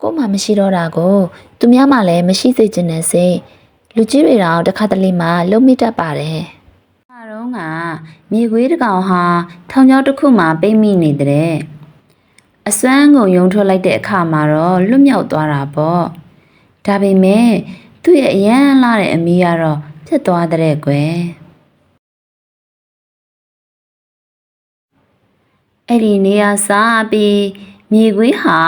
ကို့မှာမရှိတော့တာကိုသူများမှလည်းမရှိစေချင်တဲ့စိတ်လူကြီးတွေတောင်တစ်ခါတလေမှလုံးမိတတ်ပါတယ်။အားလုံးကမြေခွေးတစ်ကောင်ဟာထောင်ချောက်တစ်ခုမှပိတ်မိနေတဲ့။အစွမ်းကုန်ယုံထွက်လိုက်တဲ့အခါမှာတော့လွတ်မြောက်သွားတာပေါ့။ဒါပေမဲ့သူ့ရဲ့အရန်လာတဲ့အမီးကတော့ဖြစ်သွားတဲ့ကွယ်။အဲ့ဒီနေရာစားပြီးမြေခွေးဟာ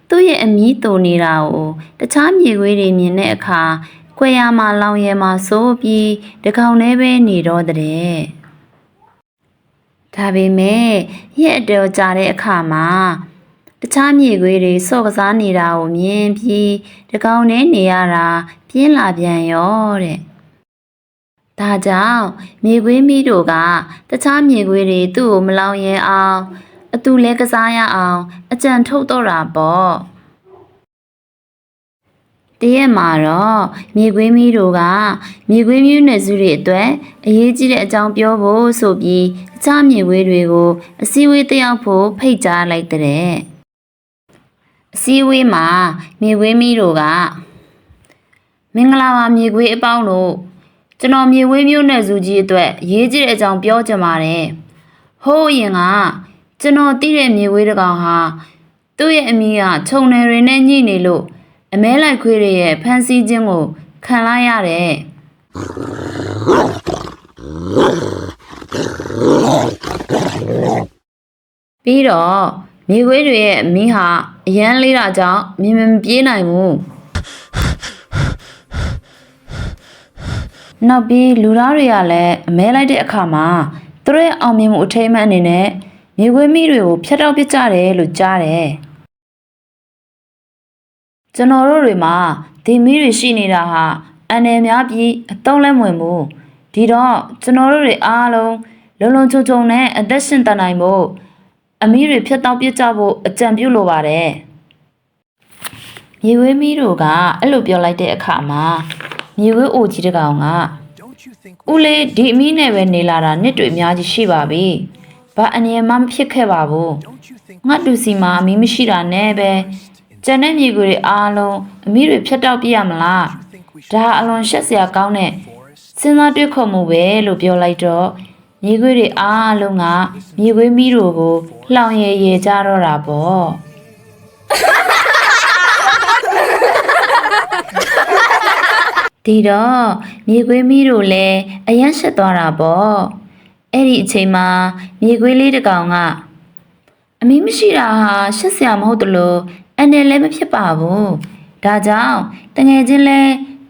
သူ့ရဲ့အမီးတုန်နေတာကိုတခြားမြေခွေးတွေမြင်တဲ့အခါခွေရမှာလောင်ရဲမှာစိုးပြီးတကောင်လေးပဲနေတော့တဲ့ဒါပေမဲ့ရက်အတော်ကြာတဲ့အခါမှာတခြားမြေခွေးတွေစော့ကစားနေတာကိုမြင်ပြီးတကောင်လေးနေရတာပြင်းလာပြန်ရောတဲ့ဒါကြောင့်မြေခွေးမိတို့ကတခြားမြေခွေးတွေသူ့ကိုမလောင်ရဲအောင်အတူလဲကစားရအောင်အကြံထုတ်တော့တာပေါ့တရက်မှာတော့မြေခွေးမီးတို့ကမြေခွေးမျိုးနွယ်စုတွေအတွက်အရေးကြီးတဲ့အကြောင်းပြောဖို့ဆိုပြီးအခြားမြေခွေးတွေကိုအစည်းအဝေးတက်ရောက်ဖို့ဖိတ်ကြားလိုက်တဲ့အစည်းအဝေးမှာမြေခွေးမီးတို့ကမင်္ဂလာပါမြေခွေးအပေါင်းတို့ကျွန်တော်မြေခွေးမျိုးနွယ်စုကြီးအတွက်အရေးကြီးတဲ့အကြောင်းပြောချင်ပါတယ်ဟိုးအရင်ကကျွန်တော်သိတဲ့မြေခွေးတစ်ကောင်ဟာသူ့ရဲ့အမီးကခြုံနယ်တွေနဲ့ညှိနေလို့အမဲလိုက်ခွေးတွေရဲ့ဖန်ဆီးခြင်းကိုခံလိုက်ရတယ်ပြီးတော့မြေခွေးတွေရဲ့အမီးဟာအရန်လေးတာကြောင့်မြင်မပြေးနိုင်ဘူးနောက်ပြီးလူသားတွေကလည်းအမဲလိုက်တဲ့အခါမှာသူတို့ရဲ့အောင်မြင်မှုအထိမ်းအမှတ်အနေနဲ့မြေခွေးမိတွေကိုဖျက်တောက်ပစ်ကြတယ်လို့ကြားတယ်ကျွန်တော်တို့တွေမှာဒီမီးတွေရှိနေတာဟာအန်နယ်များပြီးအတုံးလဲမဝင်ဘူးဒီတော့ကျွန်တော်တို့တွေအားလုံးလုံလုံချုံချုံနဲ့အသက်ရှင်တန်နိုင်ဖို့အမီးတွေဖျက်တောက်ပစ်ကြဖို့အကြံပြုလိုပါတယ်မြေခွေးမီးတို့ကအဲ့လိုပြောလိုက်တဲ့အခါမှာမြေခွေးအိုကြီးတစ်ကောင်ကဦးလေးဒီအမီးနဲ့ပဲနေလာတာနှစ်တွေအများကြီးရှိပါပြီဘာအနေမှမဖြစ်ခဲ့ပါဘူးငါတူစီမှာအမီးမရှိတာနဲ့ပဲကျန်တဲ့မြေခွေတွေအားလုံးအမီးတွေဖြတ်တောက်ပြရမလားဒါအလွန်ရှက်စရာကောင်းတဲ့စဉ်းစားတွေးခေါ်မှုပဲလို့ပြောလိုက်တော့မြေခွေတွေအားလုံးကမြေခွေမီးတို့ကိုလှောင်ရည်ကြတော့တာပေါ့ဒီတော့မြေခွေမီးတို့လည်းအယမ်းရှက်သွားတာပေါ့အဲ့ဒီအချိန်မှာမြေခွေးလေးတစ်ကောင်ကအမီးမရှိတာဟာရှက်စရာမဟုတ်တလို့အန်တယ်လည်းမဖြစ်ပါဘူးဒါကြောင့်တငယ်ချင်းလဲ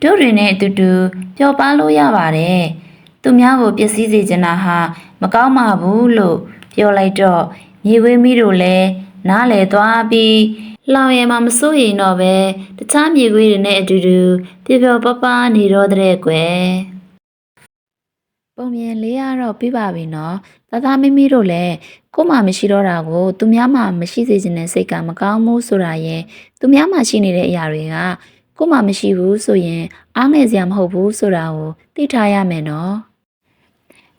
တို့တွေနဲ့အတူတူပျော်ပါလို့ရပါတယ်သူများကိုပျက်စီးစေချင်တာဟာမကောင်းပါဘူးလို့ပြောလိုက်တော့မြေခွေးမီးတို့လည်းနားလည်သွားပြီးလောင်ရဲမှာမစိုးရင်တော့ပဲတခြားမြေခွေးတွေနဲ့အတူတူပျော်ပျော်ပါပါနေတော့တဲ့ကွယ်ပုံမြင်လေးရတော့ပြပါပြီနော်သားမိမိတို့လည်းကို့မှာမရှိတော့တာကိုသူများမှာမရှိစေချင်တဲ့စိတ်ကမကောင်းဘူးဆိုတာရဲ့သူများမှာရှိနေတဲ့အရာတွေကကို့မှာမရှိဘူးဆိုရင်အားငယ်စရာမဟုတ်ဘူးဆိုတာကိုသိထားရမယ်နော်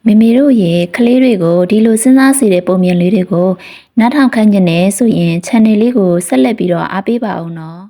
မိမိတို့ရဲ့ကလေးတွေကိုဒီလိုစဉ်းစားစေတဲ့ပုံမြင်လေးတွေကိုနားထောင်ခန့်ကျင်နေဆိုရင် channel လေးကိုဆက်လက်ပြီးတော့အားပေးပါအောင်နော်